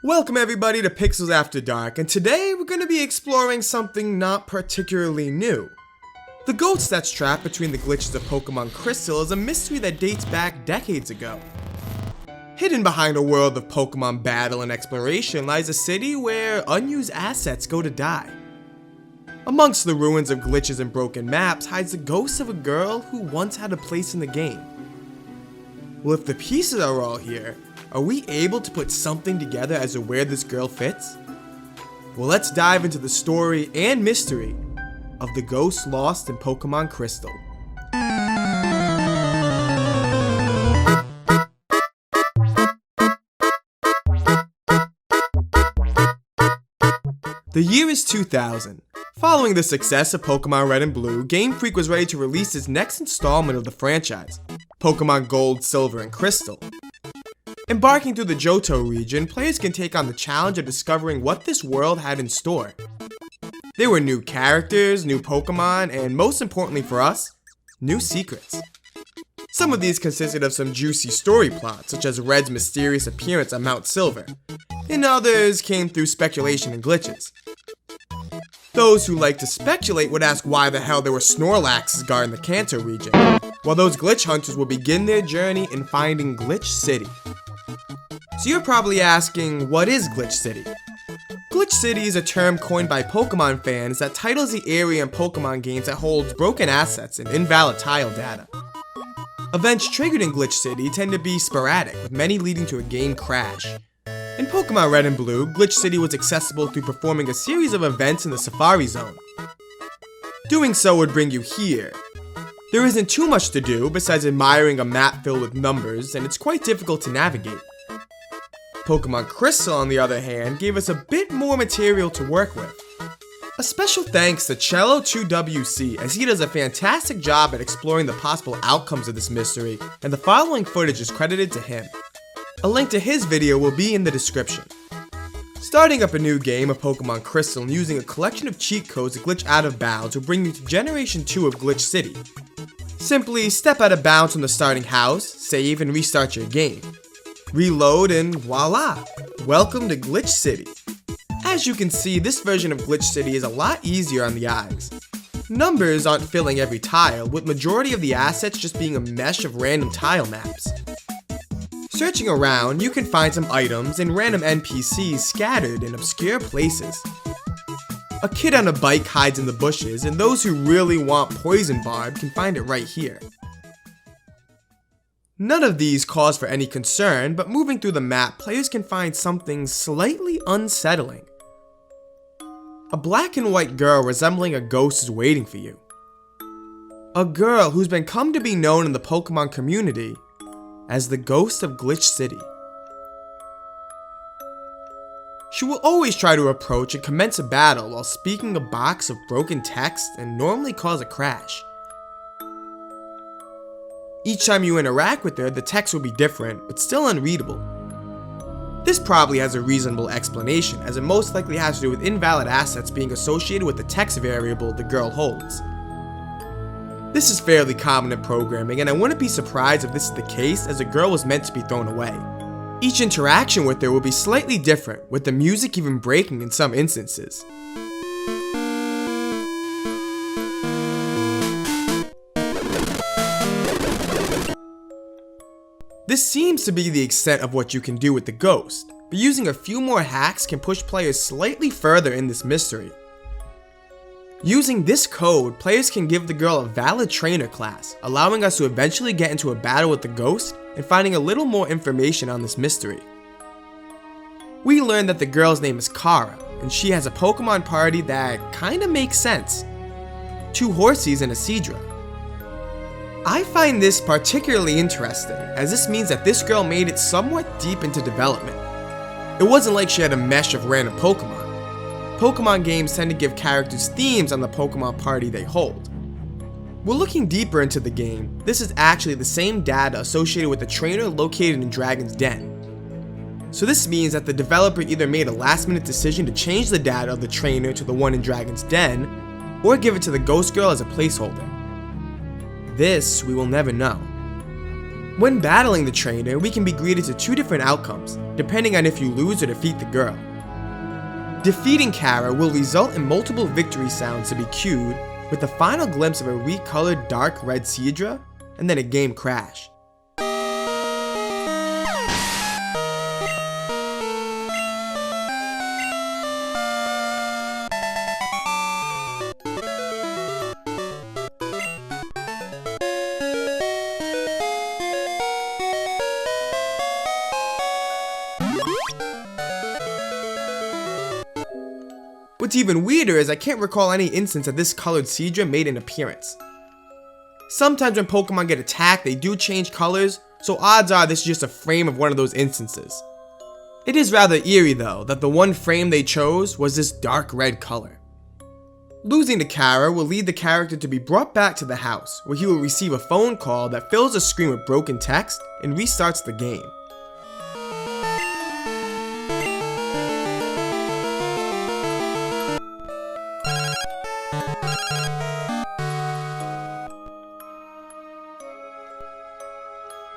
Welcome everybody to Pixels After Dark, and today we're going to be exploring something not particularly new. The ghost that's trapped between the glitches of Pokemon Crystal is a mystery that dates back decades ago. Hidden behind a world of Pokemon battle and exploration lies a city where unused assets go to die. Amongst the ruins of glitches and broken maps hides the ghost of a girl who once had a place in the game. Well, if the pieces are all here, are we able to put something together as to where this girl fits? Well, let's dive into the story and mystery of the ghost lost in Pokemon Crystal. The year is 2000. Following the success of Pokemon Red and Blue, Game Freak was ready to release its next installment of the franchise, Pokemon Gold, Silver, and Crystal. Embarking through the Johto region, players can take on the challenge of discovering what this world had in store. There were new characters, new Pokemon, and most importantly for us, new secrets. Some of these consisted of some juicy story plots, such as Red's mysterious appearance on Mount Silver, and others came through speculation and glitches. Those who like to speculate would ask why the hell there were Snorlaxes guarding the Kanto region, while those glitch hunters will begin their journey in finding Glitch City. So you're probably asking, what is Glitch City? Glitch City is a term coined by Pokemon fans that titles the area in Pokemon games that holds broken assets and invalid tile data. Events triggered in Glitch City tend to be sporadic, with many leading to a game crash. In Pokemon Red and Blue, Glitch City was accessible through performing a series of events in the Safari Zone. Doing so would bring you here. There isn't too much to do besides admiring a map filled with numbers, and it's quite difficult to navigate. Pokemon Crystal, on the other hand, gave us a bit more material to work with. A special thanks to Cello2WC, as he does a fantastic job at exploring the possible outcomes of this mystery, and the following footage is credited to him. A link to his video will be in the description. Starting up a new game of Pokemon Crystal and using a collection of cheat codes to glitch out of bounds will bring you to Generation 2 of Glitch City. Simply step out of bounds from the starting house, save, and restart your game. Reload and voila! Welcome to Glitch City. As you can see, this version of Glitch City is a lot easier on the eyes. Numbers aren't filling every tile, with majority of the assets just being a mesh of random tile maps. Searching around, you can find some items and random NPCs scattered in obscure places. A kid on a bike hides in the bushes, and those who really want Poison Barb can find it right here. None of these cause for any concern, but moving through the map, players can find something slightly unsettling. A black and white girl resembling a ghost is waiting for you. A girl who's been come to be known in the Pokemon community as the Ghost of Glitch City. She will always try to approach and commence a battle while speaking a box of broken text and normally cause a crash. Each time you interact with her, the text will be different, but still unreadable. This probably has a reasonable explanation, as it most likely has to do with invalid assets being associated with the text variable the girl holds. This is fairly common in programming, and I wouldn't be surprised if this is the case, as the girl was meant to be thrown away. Each interaction with her will be slightly different, with the music even breaking in some instances. This seems to be the extent of what you can do with the ghost, but using a few more hacks can push players slightly further in this mystery. Using this code, players can give the girl a valid trainer class, allowing us to eventually get into a battle with the ghost and finding a little more information on this mystery. We learned that the girl's name is Kara, and she has a Pokemon party that kinda makes sense. 2 Horsies and a Seadra. I find this particularly interesting, as this means that this girl made it somewhat deep into development. It wasn't like she had a mesh of random Pokemon. Pokemon games tend to give characters themes on the Pokemon party they hold. When looking deeper into the game, this is actually the same data associated with the trainer located in Dragon's Den. So this means that the developer either made a last minute decision to change the data of the trainer to the one in Dragon's Den, or give it to the ghost girl as a placeholder. This we will never know. When battling the trainer, we can be greeted to two different outcomes, depending on if you lose or defeat the girl. Defeating Kara will result in multiple victory sounds to be cued, with the final glimpse of a recolored dark red Seadra, and then a game crash. What's even weirder is I can't recall any instance that this colored Seadra made an appearance. Sometimes when Pokemon get attacked, they do change colors, so odds are this is just a frame of one of those instances. It is rather eerie though, that the one frame they chose was this dark red color. Losing to Kara will lead the character to be brought back to the house, where he will receive a phone call that fills the screen with broken text and restarts the game.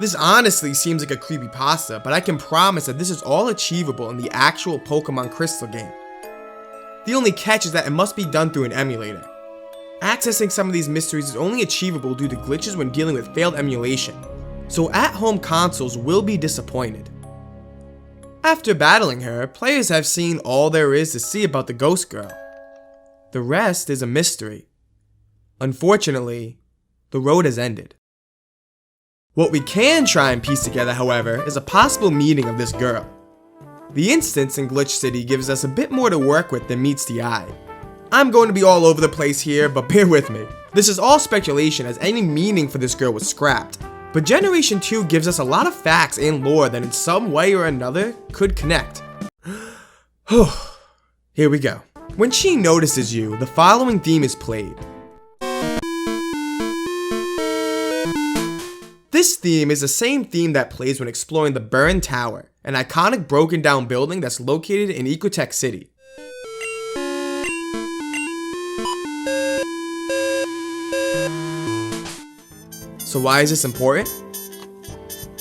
This honestly seems like a creepypasta, but I can promise that this is all achievable in the actual Pokemon Crystal game. The only catch is that it must be done through an emulator. Accessing some of these mysteries is only achievable due to glitches when dealing with failed emulation, so at-home consoles will be disappointed. After battling her, players have seen all there is to see about the Ghost Girl. The rest is a mystery. Unfortunately, the road has ended. What we can try and piece together, however, is a possible meeting of this girl. The instance in Glitch City gives us a bit more to work with than meets the eye. I'm going to be all over the place here, but bear with me. This is all speculation as any meaning for this girl was scrapped, but Generation 2 gives us a lot of facts and lore that in some way or another could connect. Here we go. When she notices you, the following theme is played. This theme is the same theme that plays when exploring the Burned Tower, an iconic broken down building that's located in Ecotech City. So why is this important?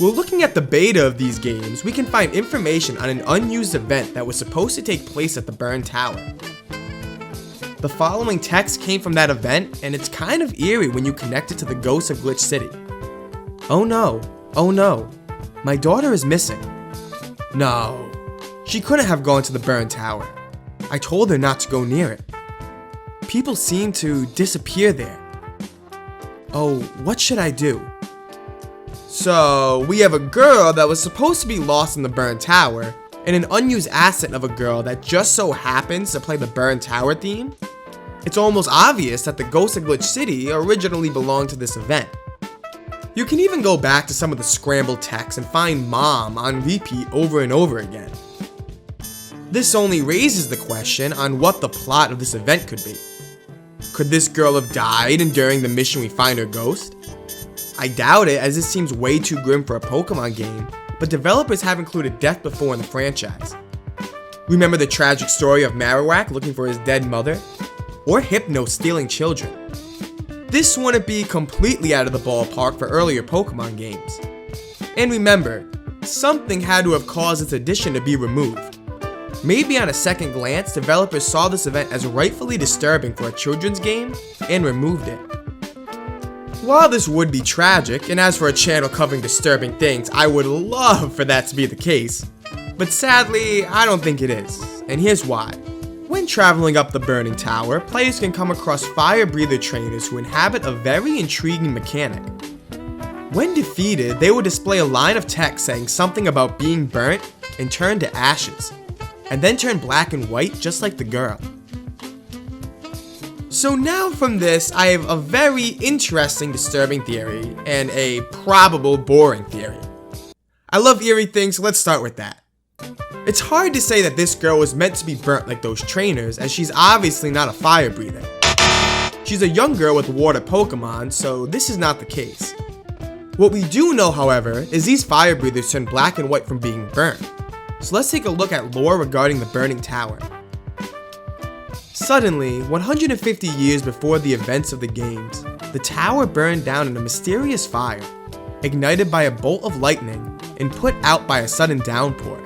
Well, looking at the beta of these games, we can find information on an unused event that was supposed to take place at the Burned Tower. The following text came from that event, and it's kind of eerie when you connect it to the ghosts of Glitch City. Oh no, my daughter is missing. No, she couldn't have gone to the Burned Tower. I told her not to go near it. People seem to disappear there. Oh, what should I do? So, we have a girl that was supposed to be lost in the Burned Tower, and an unused asset of a girl that just so happens to play the Burned Tower theme. It's almost obvious that the Ghosts of Glitch City originally belonged to this event. You can even go back to some of the scrambled text and find Mom on repeat over and over again. This only raises the question on what the plot of this event could be. Could this girl have died and during the mission we find her ghost? I doubt it, as this seems way too grim for a Pokemon game, but developers have included death before in the franchise. Remember the tragic story of Marowak looking for his dead mother? Or Hypno stealing children? This wouldn't be completely out of the ballpark for earlier Pokemon games. And remember, something had to have caused its addition to be removed. Maybe on a second glance, developers saw this event as rightfully disturbing for a children's game and removed it. While this would be tragic, and as for a channel covering disturbing things, I would love for that to be the case. But sadly, I don't think it is, and here's why. When traveling up the Burning Tower, players can come across fire breather trainers who inhabit a very intriguing mechanic. When defeated, they will display a line of text saying something about being burnt and turn to ashes, and then turn black and white just like the girl. So now from this, I have a very interesting disturbing theory and a probable boring theory. I love eerie things, so let's start with that. It's hard to say that this girl was meant to be burnt like those trainers, as she's obviously not a fire breather. She's a young girl with water Pokemon, so this is not the case. What we do know, however, is these fire breathers turn black and white from being burnt. So let's take a look at lore regarding the Burning Tower. Suddenly, 150 years before the events of the games, the tower burned down in a mysterious fire. ignited by a bolt of lightning and put out by a sudden downpour.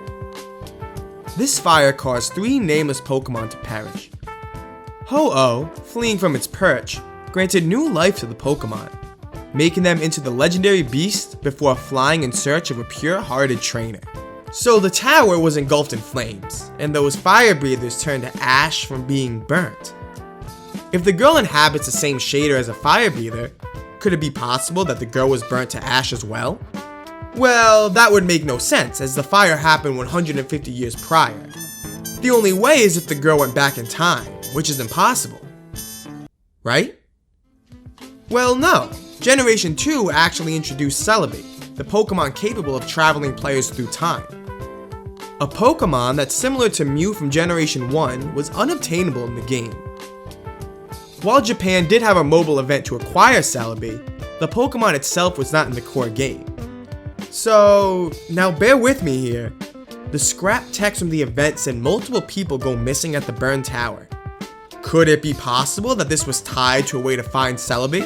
This fire caused 3 nameless Pokemon to perish. Ho-Oh, fleeing from its perch, granted new life to the Pokemon, making them into the legendary beast before flying in search of a pure-hearted trainer. So the tower was engulfed in flames, and those fire breathers turned to ash from being burnt. If the girl inhabits the same shader as a fire breather, could it be possible that the girl was burnt to ash as well? Well, that would make no sense, as the fire happened 150 years prior. The only way is if the girl went back in time, which is impossible. Right? Well, no. Generation 2 actually introduced Celebi, the Pokemon capable of traveling players through time. A Pokemon that's similar to Mew from Generation 1 was unobtainable in the game. While Japan did have a mobile event to acquire Celebi, the Pokemon itself was not in the core game. So, now bear with me here. The scrap text from the event said multiple people go missing at the burned tower. Could it be possible that this was tied to a way to find Celebi?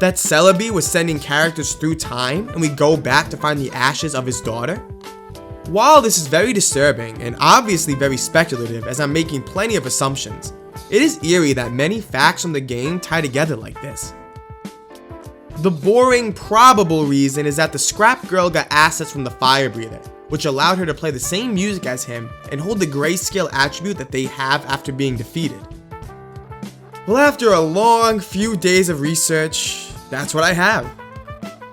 That Celebi was sending characters through time and we go back to find the ashes of his daughter? While this is very disturbing and obviously very speculative as I'm making plenty of assumptions, it is eerie that many facts from the game tie together like this. The boring, probable reason is that the scrap girl got assets from the fire breather, which allowed her to play the same music as him and hold the grayscale attribute that they have after being defeated. Well, after a long few days of research, that's what I have.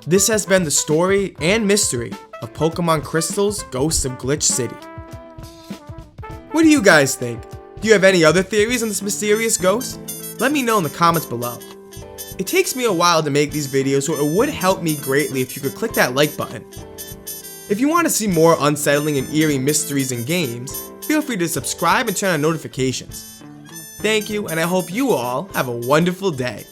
This has been the story and mystery of Pokemon Crystal's Ghosts of Glitch City. What do you guys think? Do you have any other theories on this mysterious ghost? Let me know in the comments below. It takes me a while to make these videos, so it would help me greatly if you could click that like button. If you want to see more unsettling and eerie mysteries in games, feel free to subscribe and turn on notifications. Thank you, and I hope you all have a wonderful day.